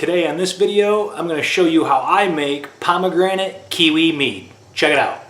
Today on this video, I'm going to show you how I make pomegranate kiwi mead. Check it out.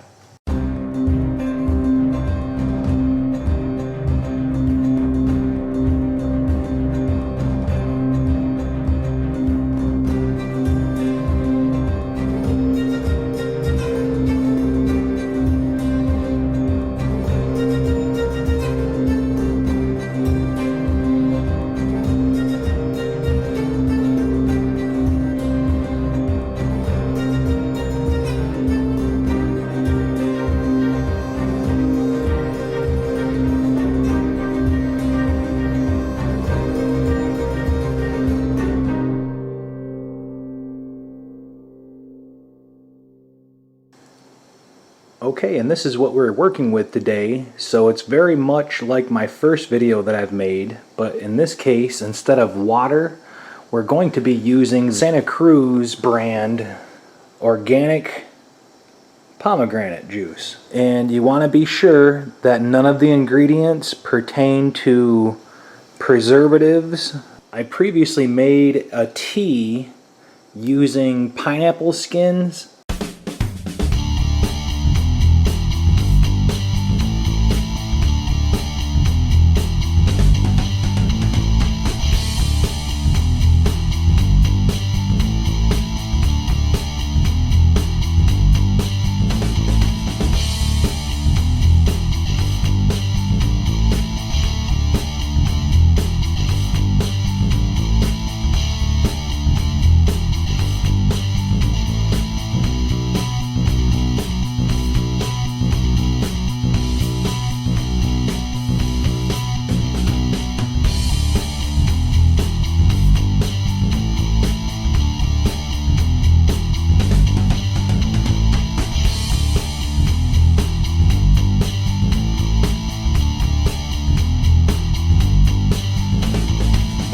Okay, and this is what we're working with today. So it's very much like my first video that I've made, but in this case, instead of water, we're going to be using Santa Cruz brand organic pomegranate juice. And you want to be sure that none of the ingredients pertain to preservatives. I previously made a tea using pineapple skins.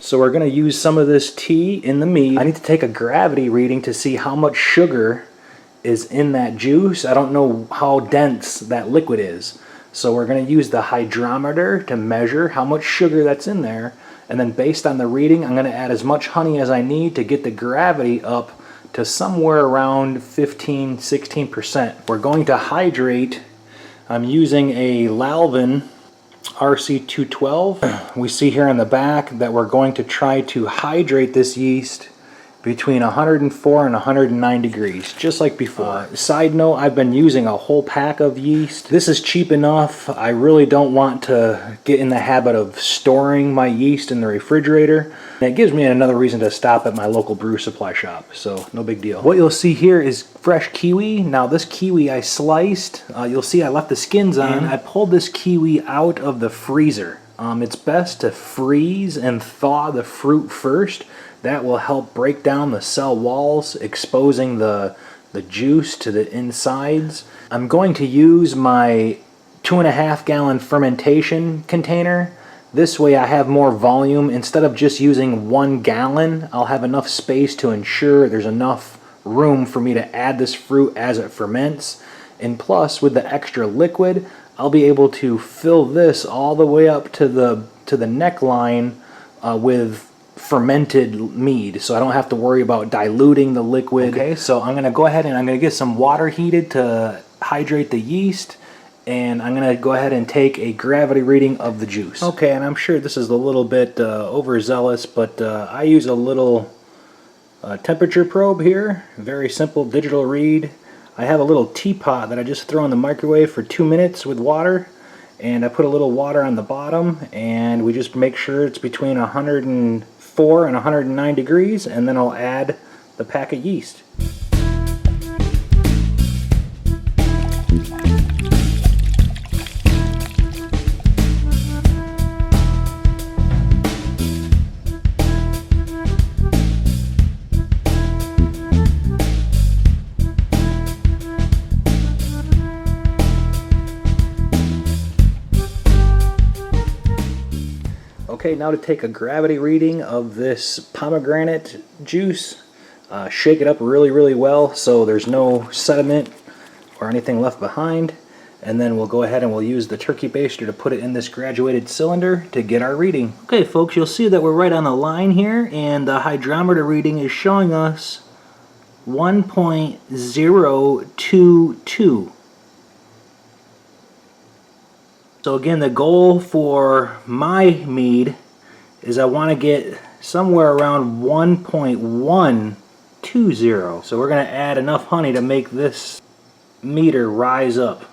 So we're going to use some of this tea in the mead. I need to take a gravity reading to see how much sugar is in that juice. I don't know how dense that liquid is. So we're going to use the hydrometer to measure how much sugar that's in there. And then based on the reading, I'm going to add as much honey as I need to get the gravity up to somewhere around 15–16%. We're going to hydrate. I'm using a Lalvin RC212. We see here on the back that we're going to try to hydrate this yeast between 104 and 109 degrees, just like before. Side note, I've been using a whole pack of yeast. This is cheap enough. I really don't want to get in the habit of storing my yeast in the refrigerator. And it gives me another reason to stop at my local brew supply shop, so no big deal. What you'll see here is fresh kiwi. Now this kiwi I sliced. You'll see I left the skins on. I pulled this kiwi out of the freezer. It's best to freeze and thaw the fruit first. That will help break down the cell walls, exposing the juice to the insides. I'm going to use my 2.5 gallon fermentation container. This way I have more volume. Instead of just using 1 gallon, I'll have enough space to ensure there's enough room for me to add this fruit as it ferments. And plus, with the extra liquid, I'll be able to fill this all the way up to the neckline with fermented mead, so I don't have to worry about diluting the liquid. Okay, so I'm going to go ahead and I'm going to get some water heated to hydrate the yeast, and I'm going to go ahead and take a gravity reading of the juice. Okay, and I'm sure this is a little bit overzealous, but I use a little temperature probe here. Very simple digital read. I have a little teapot that I just throw in the microwave for 2 minutes with water, and I put a little water on the bottom, and we just make sure it's between 104 and 109 degrees, and then I'll add the pack of yeast. Okay, now to take a gravity reading of this pomegranate juice. Shake it up really well so there's no sediment or anything left behind. And then we'll go ahead and we'll use the turkey baster to put it in this graduated cylinder to get our reading. Okay folks, you'll see that we're right on the line here, and the hydrometer reading is showing us 1.022. So again, the goal for my mead is I want to get somewhere around 1.120. So we're going to add enough honey to make this meter rise up.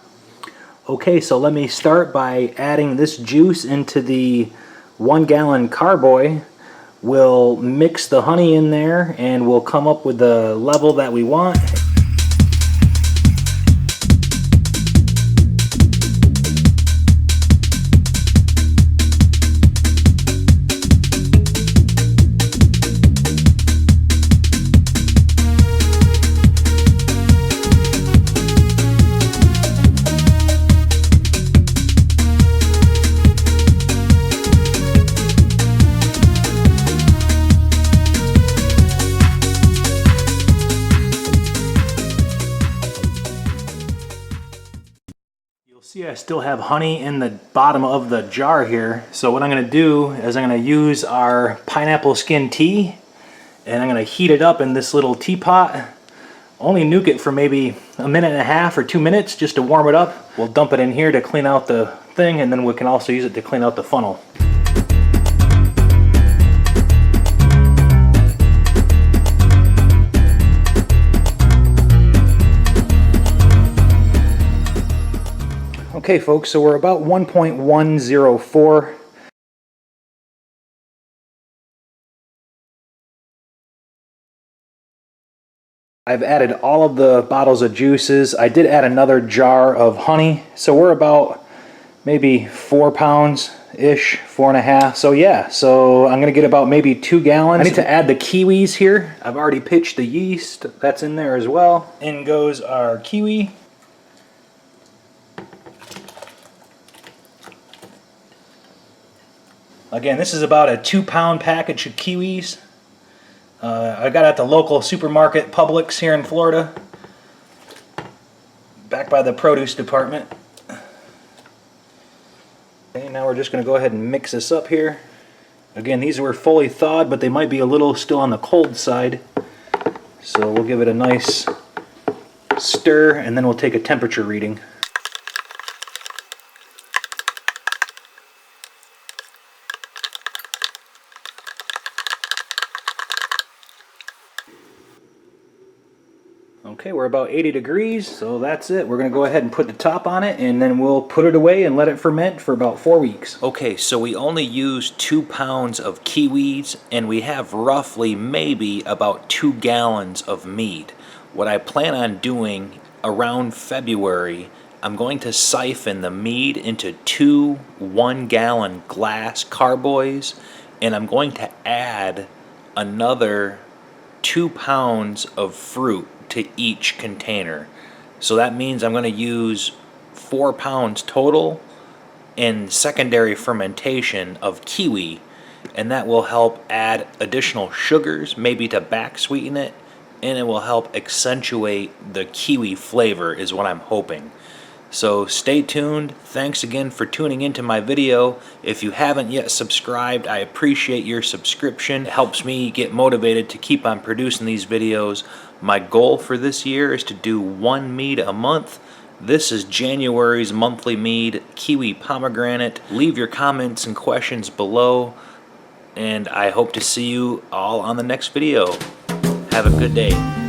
Okay, so let me start by adding this juice into the 1 gallon carboy. We'll mix the honey in there and we'll come up with the level that we want. See, I still have honey in the bottom of the jar here. So what I'm going to do is I'm going to use our pineapple skin tea, and I'm going to heat it up in this little teapot. Only nuke it for maybe a minute and a half or 2 minutes just to warm it up. We'll dump it in here to clean out the thing, and then we can also use it to clean out the funnel. Okay folks, so we're about 1.104. I've added all of the bottles of juices. I did add another jar of honey, so we're about maybe 4 pounds-ish, 4.5. So yeah, so I'm gonna get about maybe 2 gallons. I need to add the kiwis here. I've already pitched the yeast, that's in there as well. In goes our kiwi. Again, this is about a 2-pound package of kiwis. I got it at the local supermarket, Publix, here in Florida. Back by the produce department. Okay, now we're just going to go ahead and mix this up here. Again, these were fully thawed, but they might be a little still on the cold side. So we'll give it a nice stir, and then we'll take a temperature reading. Okay, we're about 80 degrees, so that's it. We're going to go ahead and put the top on it, and then we'll put it away and let it ferment for about 4 weeks. Okay, so we only used 2 pounds of kiwis, and we have roughly maybe about 2 gallons of mead. What I plan on doing around February, I'm going to siphon the mead into 2 1-gallon glass carboys, and I'm going to add another 2 pounds of fruit to each container. So that means I'm going to use 4 pounds total in secondary fermentation of kiwi, and that will help add additional sugars, maybe to back sweeten it, and it will help accentuate the kiwi flavor is what I'm hoping. So stay tuned. Thanks again for tuning into my video. If you haven't yet subscribed, I appreciate your subscription. It helps me get motivated to keep on producing these videos. My goal for this year is to do 1 mead a month. This is January's monthly mead, Kiwi Pomegranate. Leave your comments and questions below, and I hope to see you all on the next video. Have a good day.